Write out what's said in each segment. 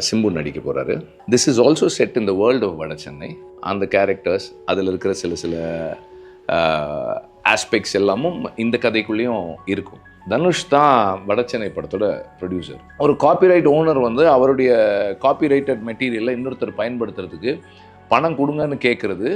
சிம்பு நடிக்க போகிறாரு. This is also set in the world of Vada Chennai. அந்த கேரக்டர்ஸ், அதில் இருக்கிற சில ஆஸ்பெக்ட்ஸ் எல்லாமும் இந்த கதைக்குள்ளேயும் இருக்கும். தனுஷ் தான் வட சென்னை படத்தோட ப்ரொடியூசர். ஒரு காப்பிரைட் ஓனர் வந்து அவருடைய காப்பிரைட்டட் மெட்டீரியலை இன்னொருத்தர் பயன்படுத்துறதுக்கு பணம் கொடுங்கன்னு கேட்குறது.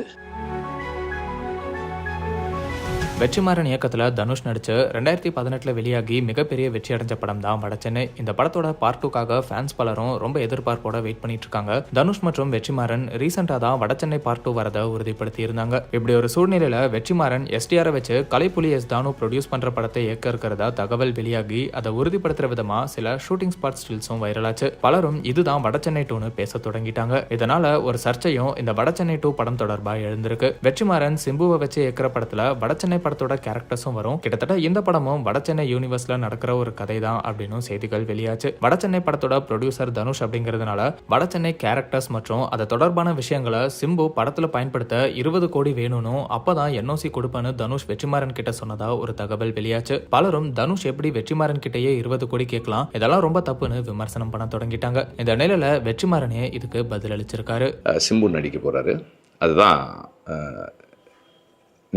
வெற்றிமாறன் இயக்கத்தில் தனுஷ் நடிச்சு 2018 வெளியாகி மிகப்பெரிய வெற்றி அடைஞ்ச படம் தான் வடச்சென்னை. இந்த படத்தோட பார்ட் 2க்காக ஃபேன்ஸ் பலரும் ரொம்ப எதிர்பார்ப்போட வெயிட் பண்ணிட்டு இருக்காங்க. தனுஷ் மற்றும் வெற்றிமாறன் ரீசெண்டா தான் வடச்சென்னை பார்ட் 2 வரதை உறுதிப்படுத்தி இருந்தாங்க. இப்படி ஒரு சூழ்நிலையில வெற்றிமாறன் STR வச்சு கலைப்புலி எஸ் தானு ப்ரொடியூஸ் பண்ற படத்தை இயக்க இருக்கிறதா தகவல் வெளியாகி அதை உறுதிப்படுத்துற விதமா சில ஷூட்டிங் ஸ்பாட் ஸ்டில்ஸும் வைரலாச்சு. பலரும் இதுதான் வடச்சென்னை 2ன்னு பேச தொடங்கிட்டாங்க. இதனால ஒரு சர்ச்சையும் இந்த வடச்சென்னை 2 படம் தொடர்பா எழுந்திருக்கு. வெற்றிமாறன் சிம்புவை வச்சு இயக்கிற படத்துல வடச்சென்னை படத்தோட கேரக்டர்ஸும் வரும். கிட்டத்தட்ட இந்த படமும் வடசென்னை யூனிவர்ஸ்ல நடக்கிற ஒரு கதை தான் அப்படின்னு செய்திகள் வெளியாச்சு. வடசென்னை படத்தோட ப்ரொடியூசர் தனுஷ் அப்படிங்கிறதுனால வடசென்னை கேரக்டர்ஸ் மற்றும் அது தொடர்பான விஷயங்களை சிம்பு படத்துல பயன்படுத்த 20 கோடி வேணும்னு அப்பதான் NOC கொடுப்பேன்னு தனுஷ் வெற்றிமாறன் கிட்ட சொன்னதா ஒரு தகவல் வெளியாச்சு. பலரும் தனுஷ் எப்படி வெற்றிமாறன் கிட்டயே 20 கோடி கேட்கலாம், இதெல்லாம் ரொம்ப தப்புன்னு விமர்சனம் பண்ண தொடங்கிட்டாங்க. இந்த நிலையில வெற்றிமாறனே இதுக்கு பதில் அளிச்சிருக்காரு. சிம்பு நடிக்க போறாரு. அதுதான்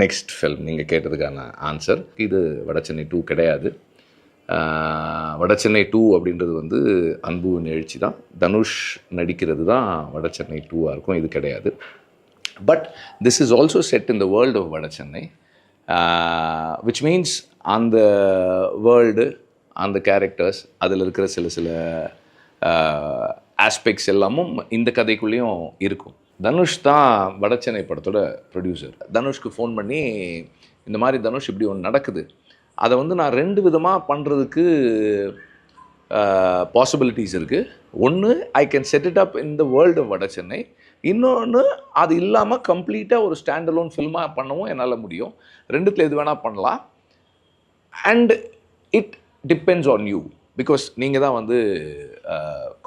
நெக்ஸ்ட் ஃபில்ம். நீங்கள் கேட்டதுக்கான ஆன்சர். இது வடசென்னை 2 கிடையாது. வடசென்னை 2 அப்படின்றது வந்து அன்புவின் எழுச்சி தான். தனுஷ் நடிக்கிறது தான் வடசென்னை 2 இருக்கும். இது கிடையாது. But this is also set in the world of Vadachennai, which means அந்த வேர்ல்டு, அந்த கேரக்டர்ஸ், அதில் இருக்கிற சில ஆஸ்பெக்ட்ஸ் எல்லாமும் இந்த கதைக்குள்ளேயும் இருக்கும். தனுஷ் தான் வடசென்னை படத்தோட ப்ரொடியூசர். தனுஷ்க்கு ஃபோன் பண்ணி இந்த மாதிரி தனுஷ் இப்படி ஒன்று நடக்குது, அதை வந்து நான் 2 விதமாக பண்ணுறதுக்கு பாசிபிலிட்டிஸ் இருக்குது. ஒன்று, I can set it up in the world of Vadachennai. இன்னொன்று, அது இல்லாமல் கம்ப்ளீட்டாக ஒரு ஸ்டாண்ட் அலோன் ஃபில்மாக பண்ணவும் என்னால் முடியும். 2த்தில் எது வேணால் பண்ணலாம். And it depends on you, because நீங்கள் தான் வந்து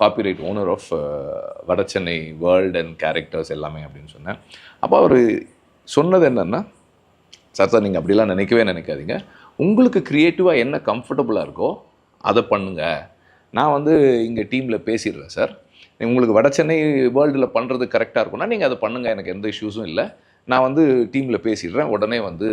copyright owner of Vadachennai world and characters எல்லாமே அப்படின்னு சொன்னேன். அப்போ அவர் சொன்னது என்னென்னா, சார் நீங்கள் அப்படிலாம் நினைக்காதீங்க, உங்களுக்கு க்ரியேட்டிவாக என்ன கம்ஃபர்டபுளாக இருக்கோ அதை பண்ணுங்கள். நான் வந்து இங்கே டீமில் பேசிடுறேன் சார். உங்களுக்கு வடசென்னை வேர்ல்டில் பண்ணுறது கரெக்டாக இருக்கும்னா நீங்கள் அதை பண்ணுங்கள், எனக்கு எந்த இஷ்யூஸும் இல்லை. நான் வந்து டீமில் பேசிடுறேன், உடனே வந்து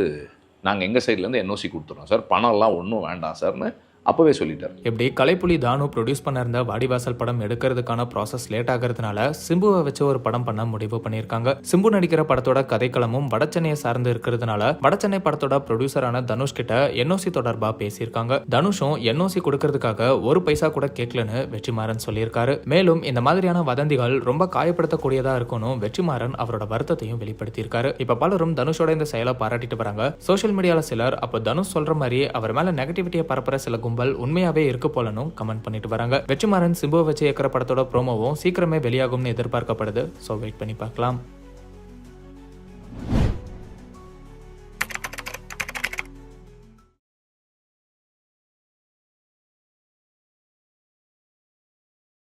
நாங்கள் எங்கள் சைட்லேருந்து NOC கொடுத்துட்றோம் சார், பணம்லாம் ஒன்றும் வேண்டாம் சார்னு அப்போவே சொல்லிட்டார். எப்படி கலைப்புலி தானு ப்ரொடியூஸ் பண்ண இருந்த வாடிவாசல் படம் எடுக்கிறதுக்கான ப்ராசஸ் லேட் ஆகிறதுனால சிம்புவை வச்சு ஒரு படம் பண்ண முடிவு பண்ணியிருக்காங்க. சிம்பு நடிக்கிற படத்தோட கதைக்களமும் வடசென்னையை சார்ந்து இருக்கிறதுனால வடசென்னை படத்தோட ப்ரொடியூசரான தனுஷ் கிட்ட NOC தொடர்பா பேசியிருக்காங்க. தனுஷும் NOC கொடுக்கறதுக்காக 1 பைசா கூட கேட்கலன்னு வெற்றிமாறன் சொல்லியிருக்காரு. மேலும் இந்த மாதிரியான வதந்திகள் ரொம்ப காயப்படுத்தக்கூடியதா இருக்கணும் வெற்றிமாறன் அவரோட வருத்தத்தையும் வெளிப்படுத்தியிருக்காரு. இப்ப பலரும் தனுஷோட இந்த செயலை பாராட்டிட்டு வராங்க. சோசியல் மீடியால சிலர் அப்போ தனுஷ் சொல்ற மாதிரி அவர் மேல நெகட்டிவிட்டியை பரப்புற சில உண்மையாவே இருக்கு போலனும் கமெண்ட் பண்ணிட்டு வராங்க. வெற்றிமாறன் சிம்புவை வச்சு இயக்கிற படத்தோட ப்ரோமோவும் சீக்கிரமே வெளியாகும்னு எதிர்பார்க்கப்படுது. சோ வெயிட் பண்ணி பார்க்கலாம்.